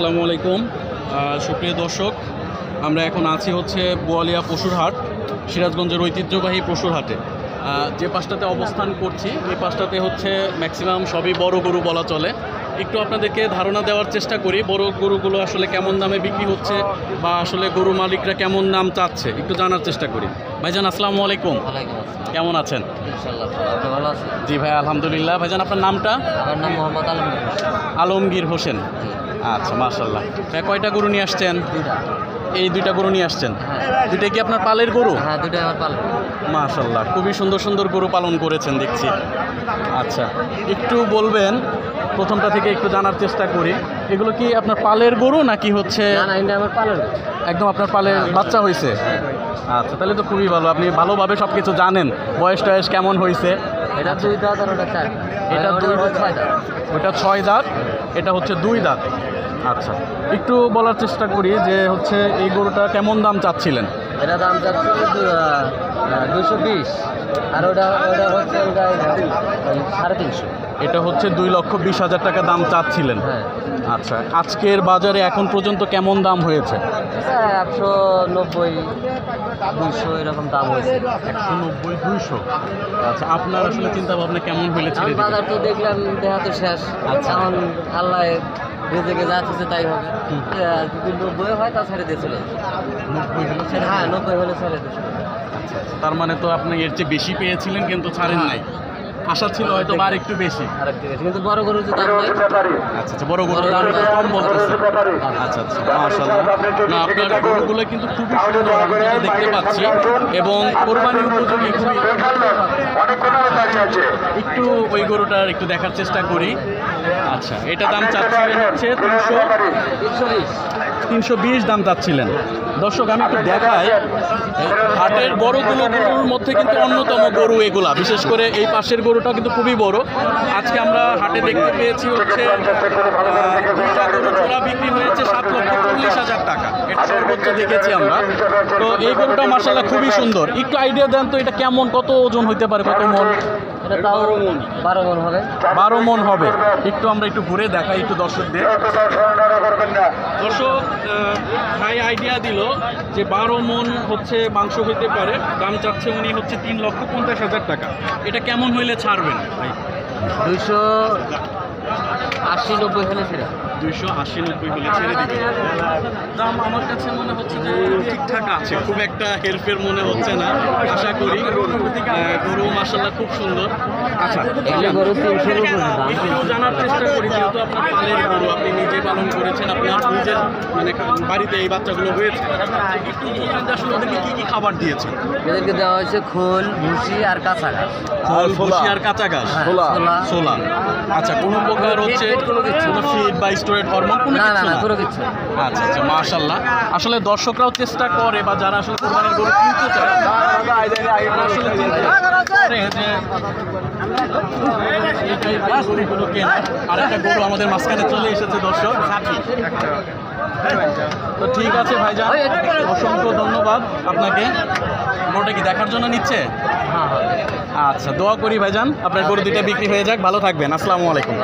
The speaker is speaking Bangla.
আসসালামু আলাইকুম সুপ্রিয় দর্শক, আমরা এখন আছি হচ্ছে বোয়ালিয়া পশুর হাট, সিরাজগঞ্জের ঐতিহ্যবাহী পশুর হাটে। যে পাশটাতে অবস্থান করছি এই পাশটাতে হচ্ছে ম্যাক্সিমাম সবই বড় গরু বলা চলে। একটু আপনাদেরকে ধারণা দেওয়ার চেষ্টা করি বড় গরুগুলো আসলে কেমন দামে বিক্রি হচ্ছে বা আসলে গরু মালিকরা কেমন দাম চাচ্ছে একটু জানার চেষ্টা করি। ভাইজান আসসালামু আলাইকুম, কেমন আছেন? জি ভাই আলহামদুলিল্লাহ। ভাইজান আপনার নামটা? আমার নাম মোহাম্মদ আলমগীর হোসেন। আচ্ছা মাশাআল্লাহ। ভাই কয়টা গরু নিয়ে আসছেন? এই দুইটা গরু নিয়ে আসছেন। দুইটা কি আপনার পালের গরু? হ্যাঁ, দুটোই আমার পাল। মাশাআল্লাহ, খুবই সুন্দর সুন্দর গরু পালন করেছেন দেখছি। আচ্ছা, একটু বলবেন প্রথমটা থেকে একটু জানার চেষ্টা করি, এগুলো কি আপনার পালের গরু নাকি হচ্ছে? না না, এটা আমার পালের। একদম আপনার পালের বাচ্চা হয়েছে? আচ্ছা, তাহলে তো খুবই ভালো, আপনি ভালোভাবে সব কিছু জানেন। বয়স টয়স কেমন হয়েছে? এটা 2 দাঁত আর ওটা 4। এটা 2 দাঁত, 6 দাঁত। ওটা 6 দাঁত, এটা হচ্ছে 2 দাঁত। আচ্ছা, একটু বলার চেষ্টা করি যে হচ্ছে এই গরুটা কেমন দাম চাচ্ছিলেন? এটা দাম যাচ্ছে 220, আর ওটা হচ্ছে 350। এটা হচ্ছে 2,20,000 টাকা দাম চাচ্ছিলেন। হ্যাঁ। আচ্ছা, আজকের বাজারে এখন পর্যন্ত কেমন দাম হয়েছে? 190, 200 এরকম দাম হয়েছে। 190, 200। আচ্ছা, আপনার আসলে চিন্তা ভাবনা কেমন হইলে ছেড়ে দিবেন? বাজার তো দেখলাম দেখা তো শেষ। আচ্ছা। এখন আল্লাহ রেজেকে যা আছে তাই হবে। যদি 90 হয় তা ছেড়ে দিয়ে চলে যাবে। 90 হলে ছেড়ে হ্যাঁ, দিবেন? 90 হলে ছেড়ে দিয়ে চলে যাবে। তার মানে তো আপনি এর চেয়ে বেশি পেয়েছিলেন কিন্তু ছাড়েন নাই। আশা ছিল হয়তো আর একটু বেশি। আরেকটু বেশি, কিন্তু বড় গরুর যে দাম নাই। আচ্ছা আচ্ছা, বড় গরুর দাম একটু কম বলতেছে। আচ্ছা আচ্ছা, মাশাআল্লাহ। না, আপনার গরুগুলো কিন্তু খুবই সুন্দর, আমি যেটা দেখতে পাচ্ছি, এবং কোরবানি উপযোগী খুবই। একটু ওই গরুটার একটু দেখার চেষ্টা করি। আচ্ছা, এটা দাম চাচ্ছিলেন হচ্ছে 320 দাম চাচ্ছিলেন। দর্শক আমি একটু দেখাই, হাটের বড়গুলো গরুর মধ্যে কিন্তু অন্যতম গরু এগুলা, বিশেষ করে এই পাশের গরুটা কিন্তু খুবই বড়। আজকে আমরা হাটে দেখতে পেয়েছি হচ্ছে দুইটা গরু জোড়া বিক্রি হয়েছে 7,40,000 টাকা, এটা সর্বোচ্চ দেখেছি আমরা। তো এই গরুটা মাশাআল্লাহ খুবই সুন্দর। একটু আইডিয়া দেন তো, এটা কেমন, কত ওজন হইতে পারে, কত মন? এটা তাও 12 মণ হবে। 12 মন হবে। একটু আমরা একটু ঘুরে দেখাই একটু দর্শকদের। দর্শক ভাই আইডিয়া দিল যে 12 মন হচ্ছে মাংস হইতে পারে। দাম চাচ্ছে উনি হচ্ছে 3,50,000 টাকা। এটা কেমন হইলে ছাড়বেন ভাই? 280-90 হলে ছেড়ে। 280-90 হলে ছেড়ে দিবেন। দাম আমার কাছে মনে হচ্ছে যে ঠিকঠাক আছে, খুব একটা হেরফের মনে হচ্ছে না। আশা করি গরু মাশাআল্লাহ খুব সুন্দর। আচ্ছা, এগুলো গরু 300 এর উপরে দাম। একটু জানার চেষ্টা করি, যেহেতু আপনার পালের গরু, আপনি নিজে পালন করেছেন, আপনার নিজের মানে বাড়িতে এই বাচ্চাগুলো হয়েছে, একটু বলবেন যে আসলে ওদেরকে কী কী খাবার দিয়েছেন? এদেরকে দেওয়া হয়েছে খোল, ভুসি আর কাঁচা ঘাস। খোল, ভুসি আর কাঁচা ঘাস, ছোলা। আচ্ছা, কোনো প্রকার হচ্ছে কোনো ফিড বা স্টোরেড হরমোন কোনো না না কিছু না, না? পুরো কিছু। আচ্ছা আচ্ছা, মাশাআল্লাহ। আসলে দর্শকরাও চেষ্টা করে, বা যারা আসলে কোরবানির গরু কিনতে চায় তারা আসলে চিন্তা করে যে এই গরুগুলো কেনা। আরেকটা গরু আমাদের মাঝখানে চলে এসেছে দর্শক। তো ঠিক আছে ভাইজান, অসংখ্য ধন্যবাদ আপনাকে। গরুটা কি দেখার জন্য নিচ্ছে? হ্যাঁ হ্যাঁ। আচ্ছা, দোয়া করি ভাইজান আপনার গরু দুইটা বিক্রি হয়ে যাক, ভালো থাকবেন। আসসালামু আলাইকুম।